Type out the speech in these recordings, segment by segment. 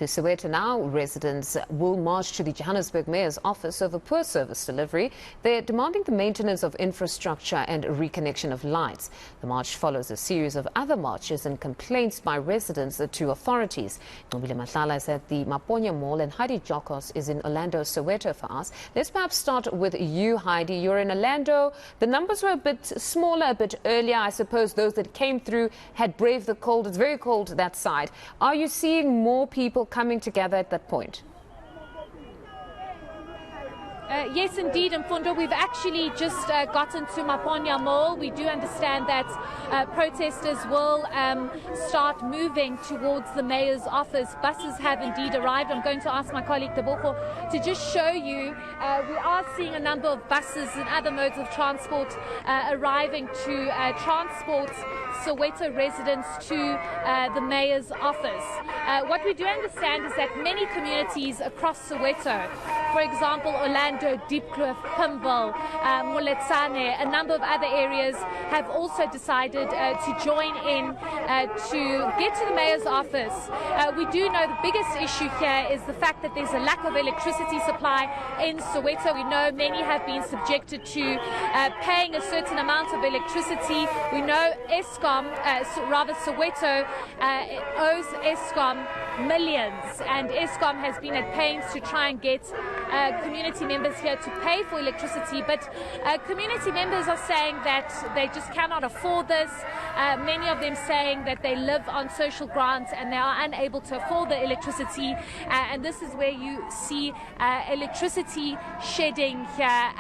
To Soweto now, residents will march to the Johannesburg Mayor's office over poor service delivery. They're demanding the maintenance of infrastructure and reconnection of lights. The march follows a series of other marches and complaints by residents to authorities. Nobile Matlala is at the Maponya Mall and Heidi Jokos is in Orlando, Soweto for us. Let's perhaps start with you, Heidi. You're in Orlando. The numbers were a bit smaller, a bit earlier. I suppose those that came through had braved the cold. It's very cold that side. Are you seeing more people coming together at that point? Yes, indeed, Mfundo. We've actually just gotten to Maponya Mall. We do understand that protesters will start moving towards the mayor's office. Buses have indeed arrived. I'm going to ask my colleague Deboko to just show you. We are seeing a number of buses and other modes of transport arriving to transport Soweto residents to the mayor's office. What we do understand is that many communities across Soweto, for example, Orlando, Diepkloof, Pimville, Moletsane, a number of other areas have also decided to join in to get to the mayor's office. We do know the biggest issue here is the fact that there's a lack of electricity supply in Soweto. We know many have been subjected to paying a certain amount of electricity. We know Soweto owes Eskom millions, and Eskom has been at pains to try and get community members here to pay for electricity, but community members are saying that they just cannot afford this. Many of them saying that they live on social grants and they are unable to afford the electricity, and this is where you see electricity shedding here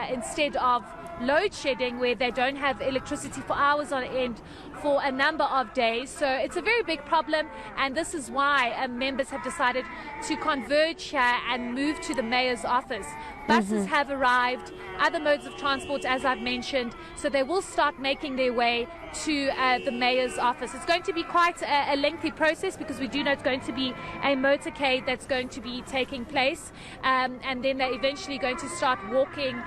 instead of load shedding, where they don't have electricity for hours on end for a number of days. So it's a very big problem, and this is why members have decided to converge here and move to the mayor's office. Buses have arrived, other modes of transport, as I've mentioned, so they will start making their way to the mayor's office. It's going to be quite a lengthy process because we do know it's going to be a motorcade that's going to be taking place, and then they're eventually going to start walking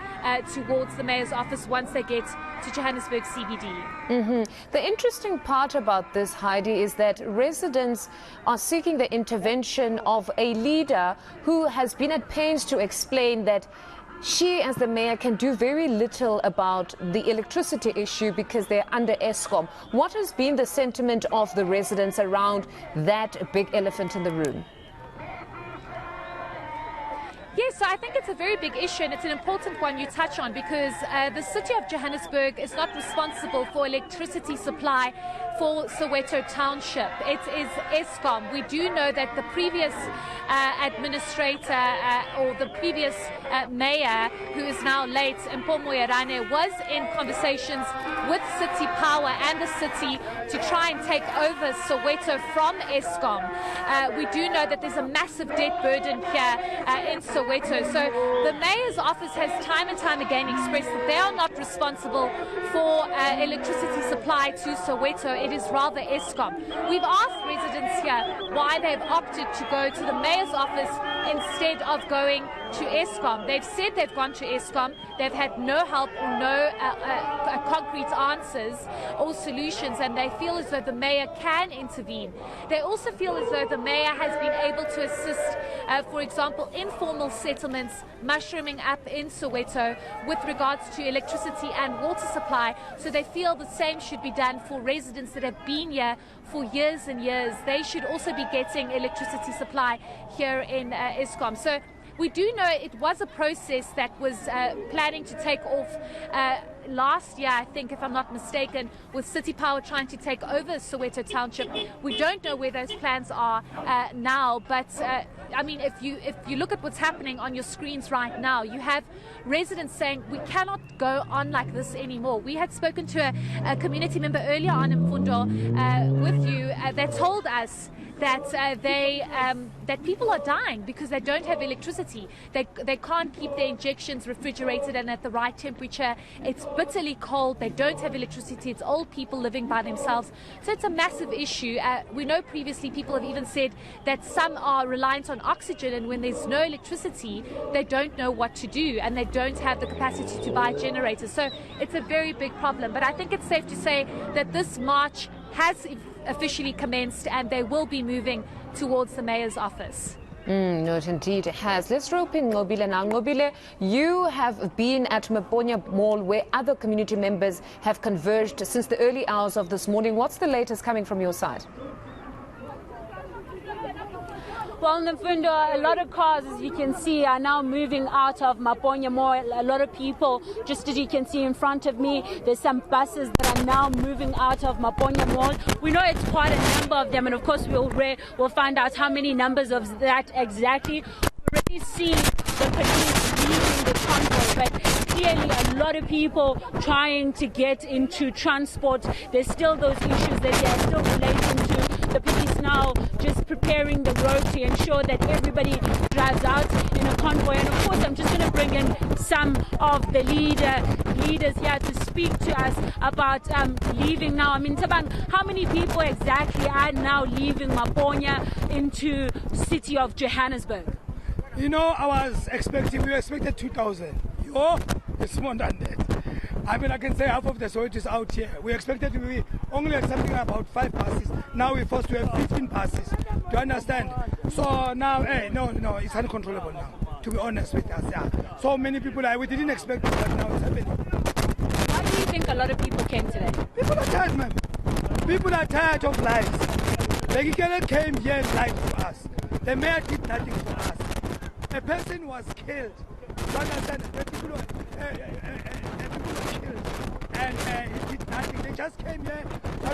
towards the mayor's office once they get to Johannesburg CBD. The interesting part about this, Heidi, is that residents are seeking the intervention of a leader who has been at pains to explain that she, as the mayor, can do very little about the electricity issue because they're under Eskom. What has been the sentiment of the residents around that big elephant in the room? Yes, so I think it's a very big issue, and it's an important one you touch on, because the city of Johannesburg is not responsible for electricity supply for Soweto Township. It is Eskom. We do know that the previous administrator or the previous mayor, who is now late, Mpomo Yarane, was in conversations with City Power and the city to try and take over Soweto from Eskom. We do know that there's a massive debt burden here in Soweto. So the mayor's office has time and time again expressed that they are not responsible for electricity supply to Soweto. It is rather Eskom. We've asked residents here why they've opted to go to the mayor's office instead of going to Eskom. They've said they've gone to Eskom. They've had no help or no concrete answers or solutions, and they feel as though the mayor can intervene. They also feel as though the mayor has been able to assist, for example, informal settlements mushrooming up in Soweto with regards to electricity and water supply. So they feel the same should be done for residents that have been here for years and years. They should also be getting electricity supply here in Eskom. So we do know it was a process that was planning to take off last year, I think, if I'm not mistaken, with City Power trying to take over Soweto Township. We don't know where those plans are now, but I mean, if you look at what's happening on your screens right now, you have residents saying we cannot go on like this anymore. We had spoken to a community member earlier on in Mfundo with you that told us that that people are dying because they don't have electricity. They can't keep their injections refrigerated and at the right temperature. It's bitterly cold. They don't have electricity. It's old people living by themselves. So it's a massive issue. We know previously people have even said that some are reliant on oxygen, and when there's no electricity, they don't know what to do, and they don't have the capacity to buy generators. So it's a very big problem. But I think it's safe to say that this march has officially commenced, and they will be moving towards the mayor's office. No, it indeed has. Let's rope in Nqobile now. Nqobile, you have been at Maponya Mall where other community members have converged since the early hours of this morning. What's the latest coming from your side? Well, Nfundo, a lot of cars, as you can see, are now moving out of Maponya Mall. A lot of people, just as you can see in front of me, there's some buses that are now moving out of Maponya Mall. We know it's quite a number of them, and of course we'll find out how many numbers of that exactly. We already see the police leaving the convoy, but clearly a lot of people trying to get into transport. There's still those issues that they are still relating to. The police now just preparing the road to ensure that everybody drives out in a convoy. And of course, I'm just going to bring in some of the leaders here to speak to us about leaving now. I mean, Tabang, how many people exactly are now leaving Maponya into the city of Johannesburg? You know, we expected 2,000. It's more than that. I mean, I can say half of the Soweto is out here. We expected to be only accepting about 5 passes. Now we're forced to have 15 passes. Do you understand? So now, no, it's uncontrollable now, to be honest with us. Yeah. So many people, we didn't expect it, but now it's happening. Why do you think a lot of people came today? People are tired, man. People are tired of lies. The Gikele came here and lied to us. The mayor did nothing for us. A person was killed. Do you understand? The people were killed. And he did nothing. They just came here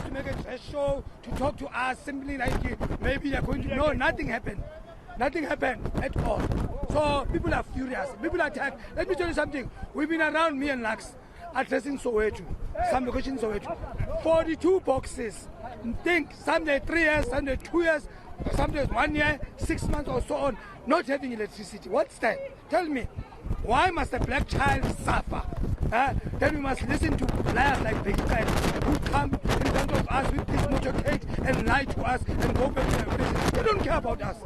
to make a dress show, to talk to us, simply like maybe they're going to... No, nothing happened. Nothing happened at all. So people are furious. People are tired. Let me tell you something. We've been around, me and Lux, addressing Soweto, some locations in Soweto. 42 boxes. Think, some day 3 years, some day 2 years, some days 1 year, 6 months or so on, not having electricity. What's that? Tell me. Why must a black child suffer? Then we must listen to liars like Bekikael who come in front of us with this motorcade and lie to us and go back to their villages. They don't care about us.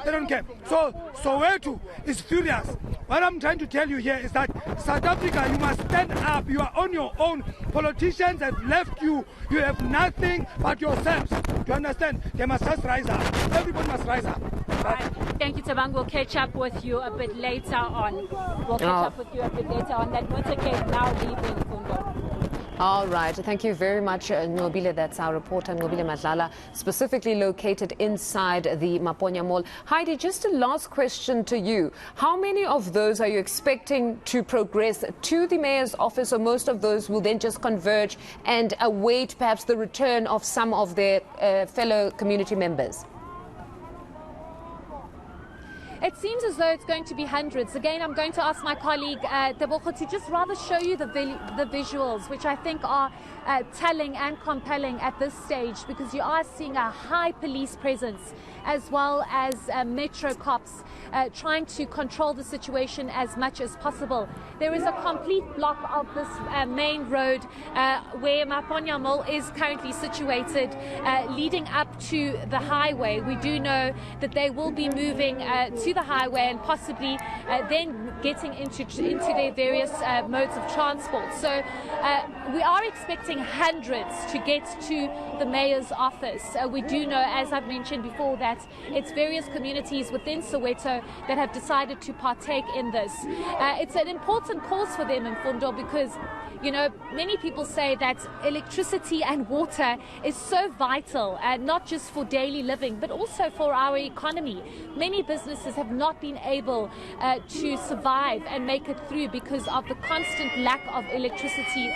They don't care. So Soweto is furious. What I'm trying to tell you here is that South Africa, you must stand up. You are on your own. Politicians have left you. You have nothing but yourselves. Do you understand? They must just rise up. Everybody must rise up. Right. Thank you, Tabang. We'll catch up with you a bit later on. We'll catch up with you a bit later on. That motorcade now leaving Fundo. All right. Thank you very much, Nqobile. That's our reporter, Nqobile Madlala, specifically located inside the Maponya Mall. Heidi, just a last question to you. How many of those are you expecting to progress to the mayor's office, or most of those will then just converge and await perhaps the return of some of their fellow community members? It seems as though it's going to be hundreds. Again, I'm going to ask my colleague Tebogo to just rather show you the visuals, which I think are telling and compelling at this stage, because you are seeing a high police presence as well as metro cops trying to control the situation as much as possible. There is a complete block of this main road where Maponya Mall is currently situated, leading up to the highway. We do know that they will be moving to the highway and possibly then getting into their various modes of transport. So we are expecting hundreds to get to the mayor's office. We do know, as I've mentioned before, that it's various communities within Soweto that have decided to partake in this. It's an important cause for them in Fundo because, you know, many people say that electricity and water is so vital, not just for daily living, but also for our economy. Many businesses have not been able to survive and make it through because of the constant lack of electricity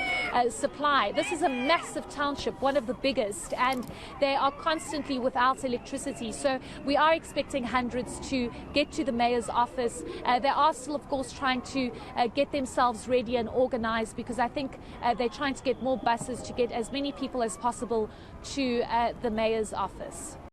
supply. This is a massive township, one of the biggest, and they are constantly without electricity. So we are expecting hundreds to get to the mayor's office. They are still, of course, trying to get themselves ready and organized, because I think they're trying to get more buses to get as many people as possible to the mayor's office.